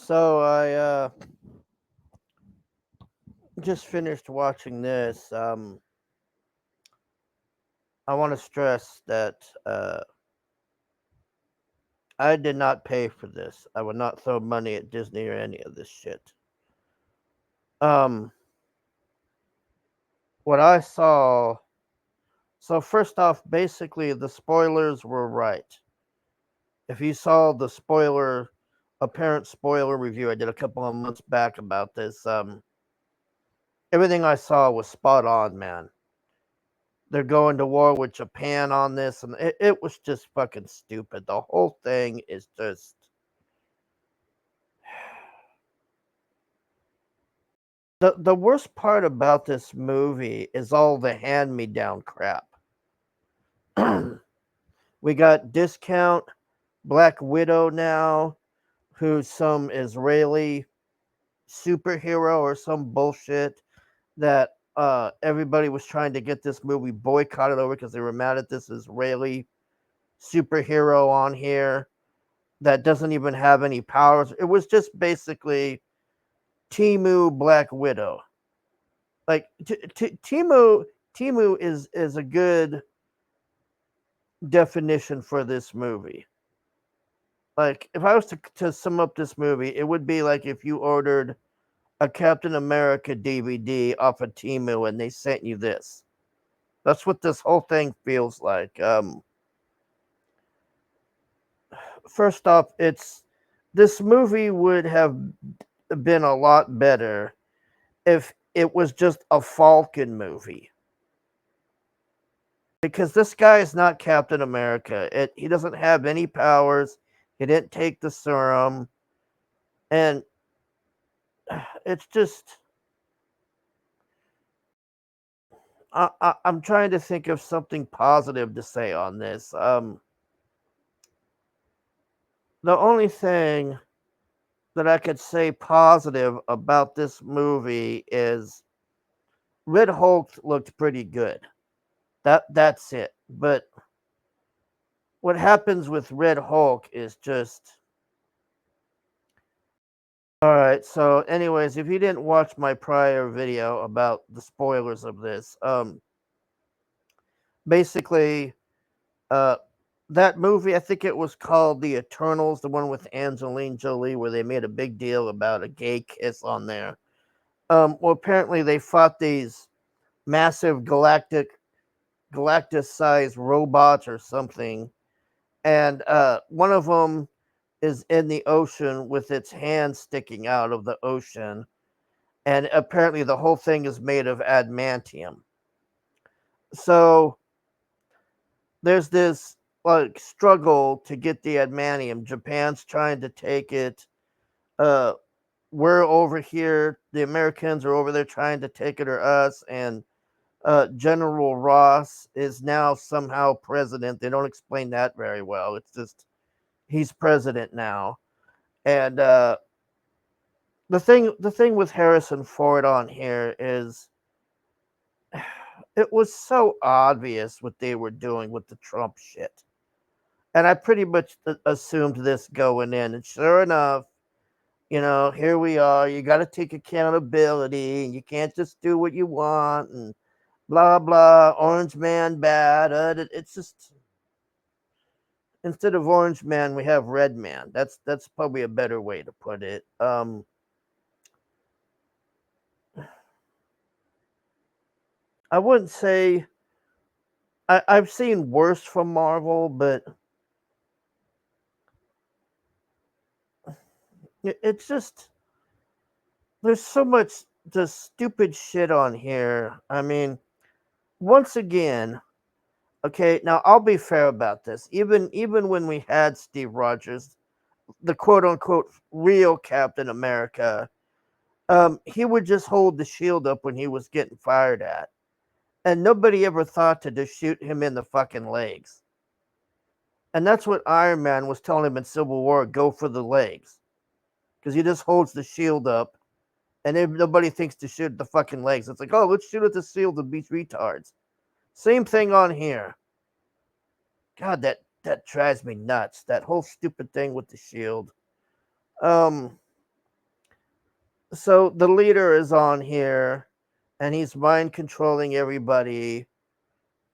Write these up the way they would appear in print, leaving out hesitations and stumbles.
So I just finished watching this. I want to stress that I did not pay for this. I would not throw money at Disney or any of this shit. Um, what I saw. So first off, basically the spoilers were right. If you saw the apparent spoiler review I did a couple of months back about this, everything I saw was spot on, man. They're going to war with Japan on this, and it was just fucking stupid. The whole thing is just. The worst part about this movie is all the hand me down crap. We got Discount Black Widow now, who's some Israeli superhero or some bullshit that everybody was trying to get this movie boycotted over because they were mad at this Israeli superhero on here that doesn't even have any powers. It was just basically Temu Black Widow. Like Temu is a good definition for this movie. Like if I was to sum up this movie, it would be like if you ordered a Captain America DVD off of Temu and they sent you this. That's what this whole thing feels like. First off, this movie would have been a lot better if it was just a Falcon movie. Because this guy is not Captain America. He doesn't have any powers. He didn't take the serum. And it's just. I'm trying to think of something positive to say on this. The only thing that I could say positive about this movie is Red Hulk looked pretty good. That's it. But what happens with Red Hulk is just all right. So, anyways, if you didn't watch my prior video about the spoilers of this, basically, uh, that movie, I think it was called The Eternals, the one with Angelina Jolie, where they made a big deal about a gay kiss on there. Well, apparently they fought these massive galactus-sized robots or something, and one of them is in the ocean with its hand sticking out of the ocean, and apparently the whole thing is made of adamantium. So there's this like struggle to get the adamantium. Japan's trying to take it. Uh, we're over here. The Americans are over there trying to take it or us. And General Ross is now somehow president. They don't explain that very well. It's just he's president now. And the thing with Harrison Ford on here is it was so obvious what they were doing with the Trump shit. And I pretty much assumed this going in. And sure enough, here we are. You got to take accountability, and you can't just do what you want, and blah blah. Orange man bad. It's just instead of orange man, we have red man. That's probably a better way to put it. I wouldn't say I've seen worse from Marvel, but it's just there's so much just stupid shit on here. I mean, once again, okay, now I'll be fair about this. Even when we had Steve Rogers, the quote unquote real Captain America, he would just hold the shield up when he was getting fired at. And nobody ever thought to just shoot him in the fucking legs. And that's what Iron Man was telling him in Civil War, go for the legs. Because he just holds the shield up and then nobody thinks to shoot the fucking legs. It's like, oh, let's shoot at the shield of these retards. Same thing on here. God, that drives me nuts. That whole stupid thing with the shield. Um, So the leader is on here, and he's mind controlling everybody,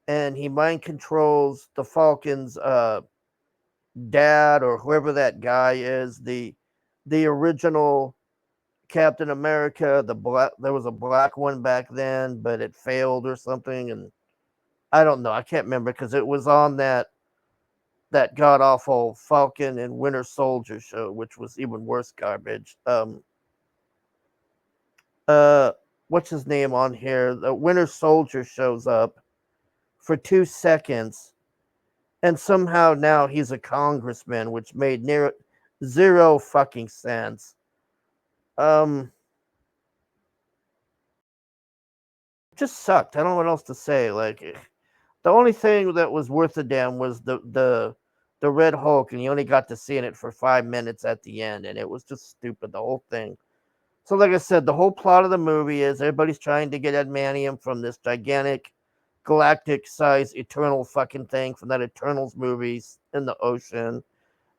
and he mind controls the Falcons' dad or whoever that guy is, the original Captain America. The black There was a black one back then, but it failed or something, and I don't know. I can't remember because it was on that god awful Falcon and Winter Soldier show, which was even worse garbage. Uh, what's his name on here? The Winter Soldier shows up for 2 seconds, and somehow now he's a congressman, which made near zero fucking sense. Um, just sucked. I don't know what else to say. Like, the only thing that was worth a damn was the Red Hulk, and you only got to see it for 5 minutes at the end, and it was just stupid. The whole thing. So, like I said, the whole plot of the movie is everybody's trying to get adamantium from this gigantic, galactic-sized eternal fucking thing from that Eternals movies in the ocean.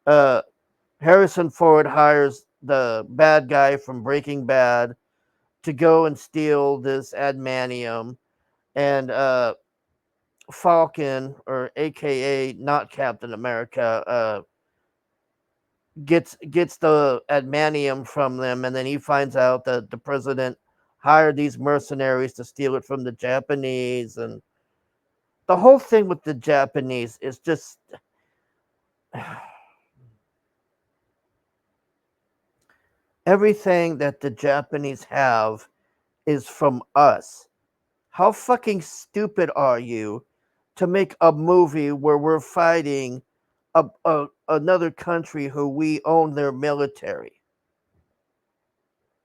Uh, Harrison Ford hires the bad guy from Breaking Bad to go and steal this adamantium, and Falcon, or AKA not Captain America, gets the adamantium from them, and then he finds out that the president hired these mercenaries to steal it from the Japanese, and the whole thing with the Japanese is just everything that the Japanese have is from us. How fucking stupid are you to make a movie where we're fighting another country who we own their military?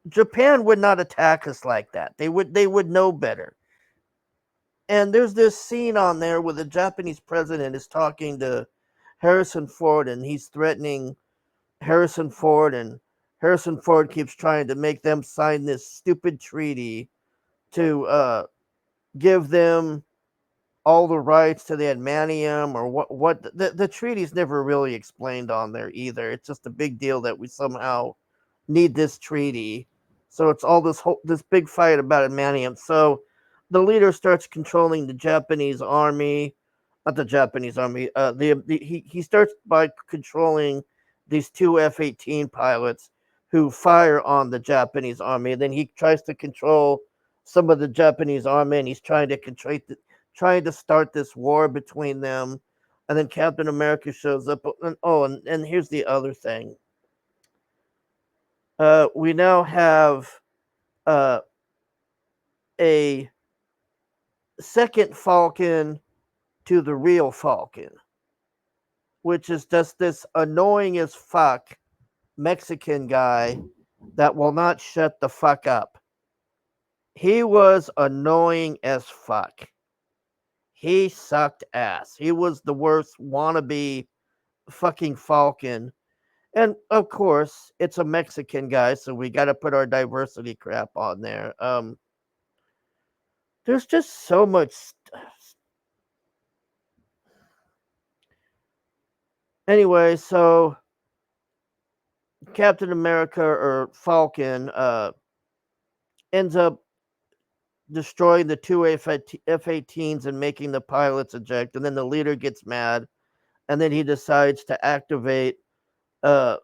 Japan would not attack us like that. They would know better. And there's this scene on there where the Japanese president is talking to Harrison Ford, and he's threatening Harrison Ford, and Harrison Ford keeps trying to make them sign this stupid treaty to give them all the rights to the adamantium, or what the treaty's never really explained on there either. It's just a big deal that we somehow need this treaty. So it's all this big fight about adamantium. So the leader starts controlling the Japanese army, not the Japanese army. He starts by controlling these two F-18 pilots who fire on the Japanese army. And then he tries to control some of the Japanese army, and he's trying to start this war between them. And then Captain America shows up. And here's the other thing. We now have uh, a second Falcon to the real Falcon, which is just this annoying as fuck Mexican guy that will not shut the fuck up. He was annoying as fuck. He sucked ass. He was the worst wannabe fucking Falcon. And of course, it's a Mexican guy, so we got to put our diversity crap on there. There's just so much. Anyway, so Captain America, or Falcon, ends up destroying the two F-18s and making the pilots eject, and then the leader gets mad, and then he decides to activate uh,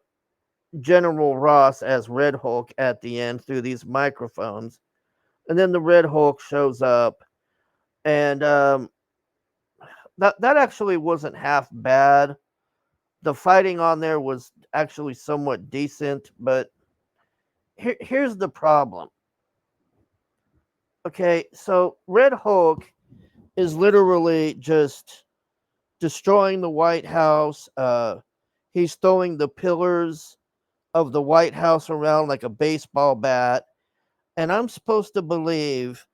General Ross as Red Hulk at the end through these microphones. And then the Red Hulk shows up, and that actually wasn't half bad. The fighting on there was actually somewhat decent, but here's the problem. Okay, so Red Hulk is literally just destroying the White House. He's throwing the pillars of the White House around like a baseball bat. And I'm supposed to believe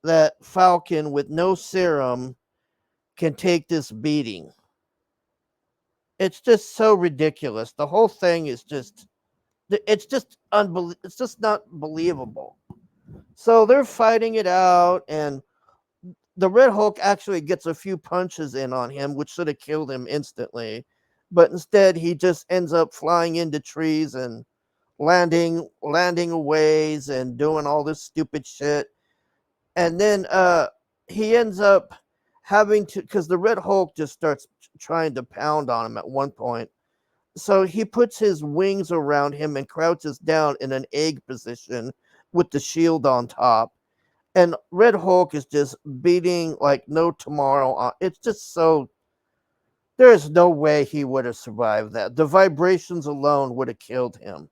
that Falcon with no serum can take this beating. It's just so ridiculous. The whole thing is it's just not believable. So they're fighting it out, and the Red Hulk actually gets a few punches in on him, which should have killed him instantly. But instead, he just ends up flying into trees and landing ways and doing all this stupid shit. And then he ends up having to, because the Red Hulk just starts trying to pound on him at one point. So he puts his wings around him and crouches down in an egg position with the shield on top. And Red Hulk is just beating like no tomorrow. It's just so, there's no way he would have survived that. The vibrations alone would have killed him.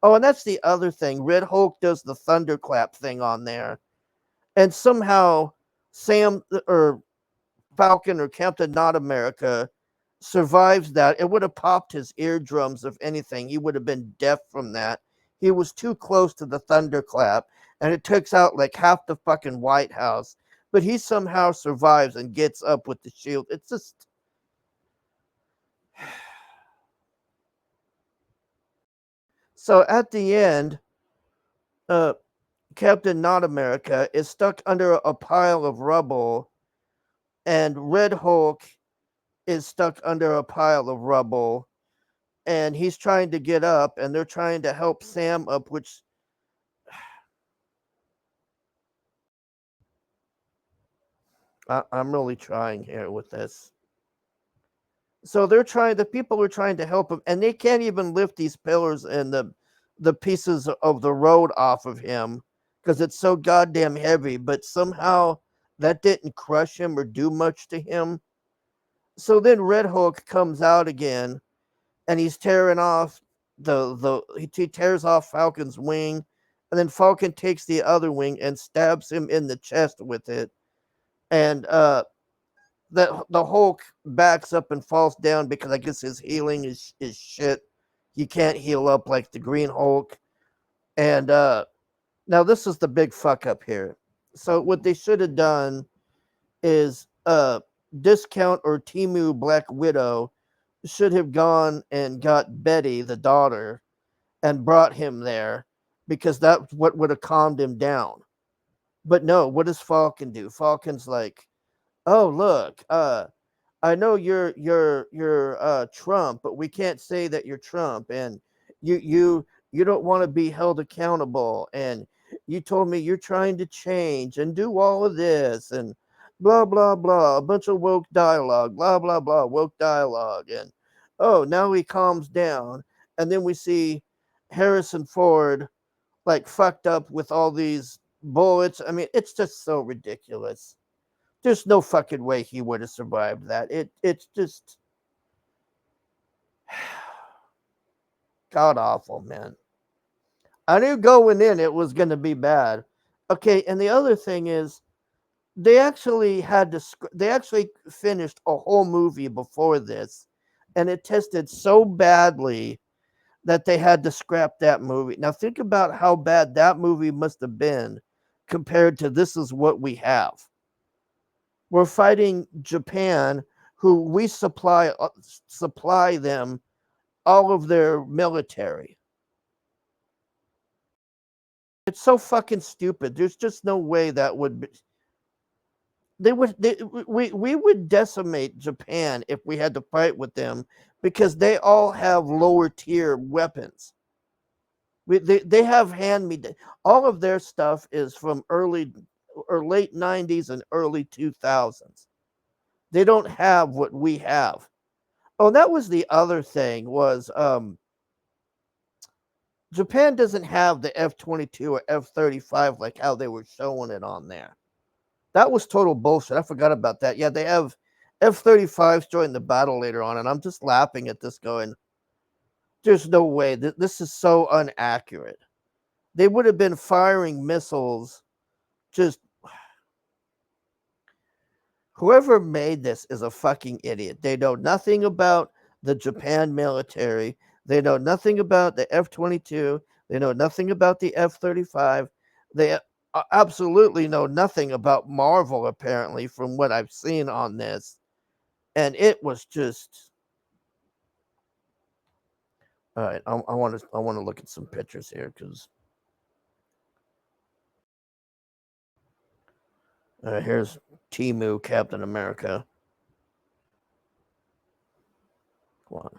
Oh, and that's the other thing. Red Hulk does the thunderclap thing on there. And somehow Sam or Falcon or Captain Not America survives that. It would have popped his eardrums, if anything. He would have been deaf from that. He was too close to the thunderclap, and it takes out like half the fucking White House. But he somehow survives and gets up with the shield. It's just. So at the end, uh, Captain Not America is stuck under a pile of rubble, and Red Hulk is stuck under a pile of rubble, and he's trying to get up, and they're trying to help Sam up, which I'm really trying here with this. So the people are trying to help him, and they can't even lift these pillars and the pieces of the road off of him because it's so goddamn heavy. But somehow that didn't crush him or do much to him. So then Red Hulk comes out again, and he's tearing off he tears off Falcon's wing, and then Falcon takes the other wing and stabs him in the chest with it, and the Hulk backs up and falls down because I guess his healing is shit. He can't heal up like the Green Hulk, and now this is the big fuck up here. So what they should have done is Discount or Temu Black Widow should have gone and got Betty, the daughter, and brought him there because that's what would have calmed him down. But no, what does Falcon do? Falcon's like, "Oh, look, I know you're Trump, but we can't say that you're Trump, and you don't want to be held accountable, and you told me you're trying to change and do all of this and blah blah blah, a bunch of woke dialogue, blah blah blah, woke dialogue, and oh, now he calms down, and then we see Harrison Ford like fucked up with all these bullets. I mean, it's just so ridiculous. There's no fucking way he would have survived that. It's just god awful, man. I knew going in it was going to be bad. Okay, and the other thing is they actually finished a whole movie before this, and it tested so badly that they had to scrap that movie. Now think about how bad that movie must have been compared to this is what we have. We're fighting Japan, who we supply them all of their military. It's so fucking stupid. There's just no way that would be. We would decimate Japan if we had to fight with them because they all have lower tier weapons. They have hand-me. All of their stuff is from early or late 90s and early 2000s. They don't have what we have. Oh, that was the other thing was Japan doesn't have the F-22 or F-35 like how they were showing it on there. That was total bullshit. I forgot about that. Yeah, they have F-35s join the battle later on, and I'm just laughing at this going, there's no way. This is so inaccurate. They would have been firing missiles just whoever made this is a fucking idiot. They know nothing about the Japan military. They know nothing about the F-22. They know nothing about the F-35. They absolutely know nothing about Marvel, apparently, from what I've seen on this. And it was just. All right, I want to look at some pictures here because here's Temu Captain America. Come on.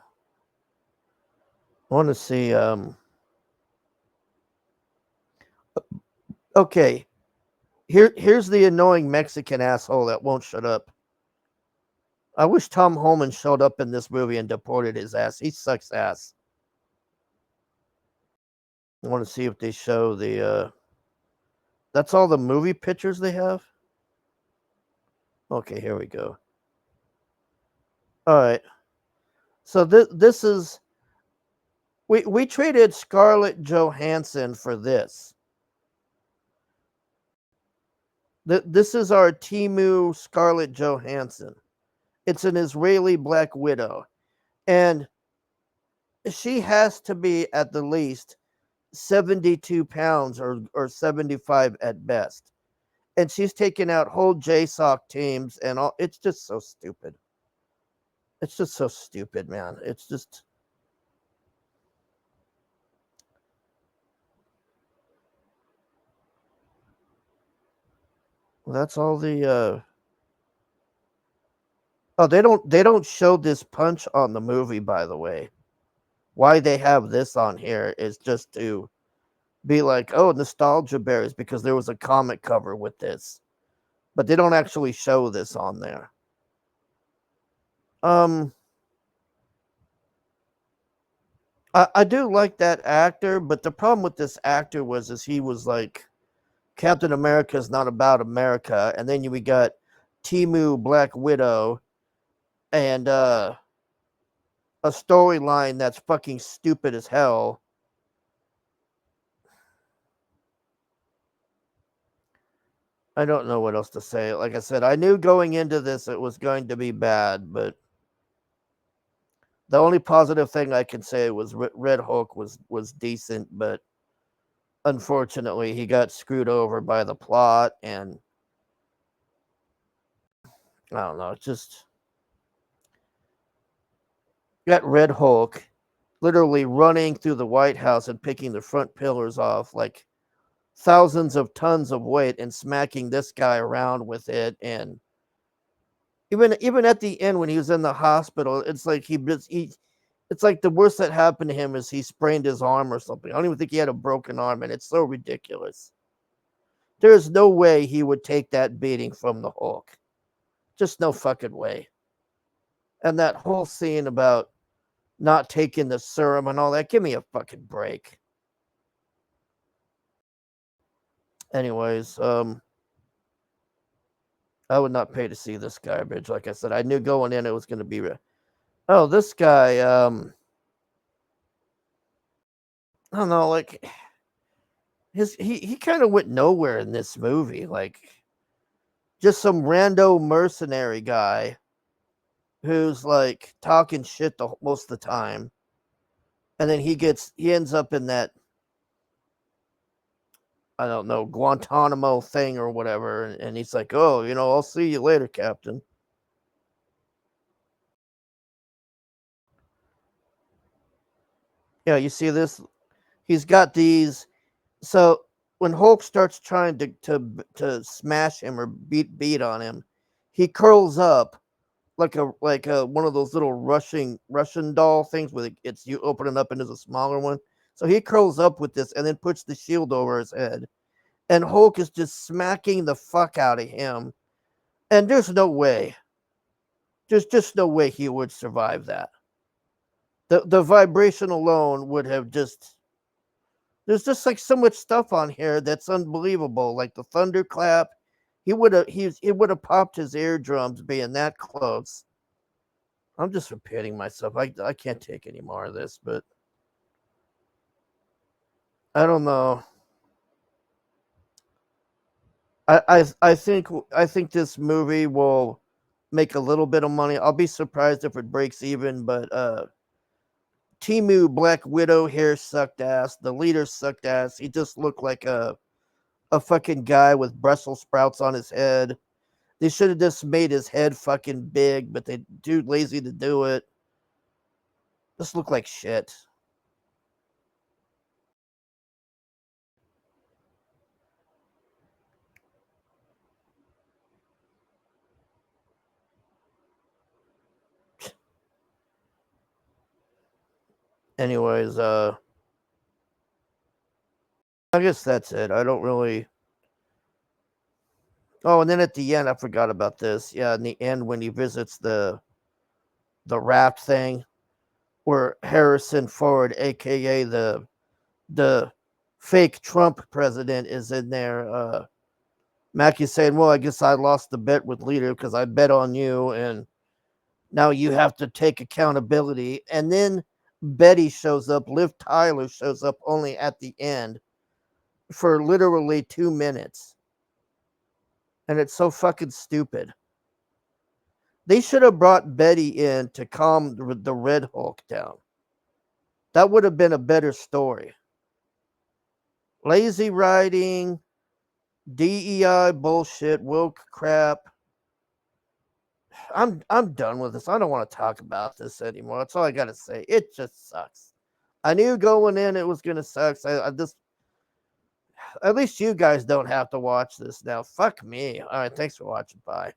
I want to see Okay, here's the annoying Mexican asshole that won't shut up. I wish Tom Holman showed up in this movie and deported his ass. He sucks ass. I want to see if they show the. That's all the movie pictures they have. Okay, here we go. All right. So this is we traded Scarlett Johansson for this. This is our Temu Scarlett Johansson. It's an Israeli Black Widow, and she has to be at the least 72 pounds or 75 at best. And she's taking out whole JSOC teams and all. It's just so stupid. It's just so stupid, man. It's just. That's all the. Oh, they don't show this punch on the movie, by the way. Why they have this on here is just to be like, oh, nostalgia bears because there was a comic cover with this. But they don't actually show this on there. Um I do like that actor, but the problem with this actor is he was like Captain America is not about America, and then we got Temu Black Widow and a storyline that's fucking stupid as hell. I don't know what else to say. Like I said, I knew going into this it was going to be bad, but the only positive thing I can say was Red Hulk was decent, but unfortunately he got screwed over by the plot, and I don't know, it's just got Red Hulk literally running through the White House and picking the front pillars off like thousands of tons of weight and smacking this guy around with it. And even at the end when he was in the hospital, it's like it's like the worst that happened to him is he sprained his arm or something. I don't even think he had a broken arm, and it's so ridiculous. There's no way he would take that beating from the Hulk. Just no fucking way. And that whole scene about not taking the serum and all that, give me a fucking break. Anyways, I would not pay to see this garbage. Like I said, I knew going in it was going to be. Oh, this guy. I don't know. Like he kind of went nowhere in this movie. Like just some rando mercenary guy who's like talking shit most of the time, and then he ends up in that I don't know Guantanamo thing or whatever, and he's like, oh, I'll see you later, Captain. Yeah, you see this? He's got these. So when Hulk starts trying to smash him or beat on him, he curls up like a one of those little Russian doll things with it's you open it up and there's a smaller one. So he curls up with this and then puts the shield over his head. And Hulk is just smacking the fuck out of him. And there's no way. There's just no way he would survive that. The vibration alone would have just there's just like so much stuff on here that's unbelievable. Like the thunderclap. He would have popped his eardrums being that close. I'm just repeating myself. I can't take any more of this, but I don't know. I think this movie will make a little bit of money. I'll be surprised if it breaks even, but Temu Black Widow hair sucked ass. The leader sucked ass. He just looked like a fucking guy with Brussels sprouts on his head. They should have just made his head fucking big, but they too lazy to do it. Just look like shit. Anyways, I guess that's it. I don't really Oh, and then at the end, I forgot about this. Yeah, in the end, when he visits the rap thing, where Harrison Ford, aka the fake Trump president, is in there. Mackey's saying, "Well, I guess I lost the bet with Leader because I bet on you, and now you have to take accountability." And then Betty shows up. Liv Tyler shows up only at the end for literally 2 minutes, and it's so fucking stupid. They should have brought Betty in to calm the Red Hulk down. That would have been a better story. Lazy writing, DEI bullshit, woke crap. I'm done with this. I don't want to talk about this anymore. That's all I gotta say. It just sucks. I knew going in it was gonna suck. I just at least you guys don't have to watch this now. Fuck me. All right, thanks for watching. Bye.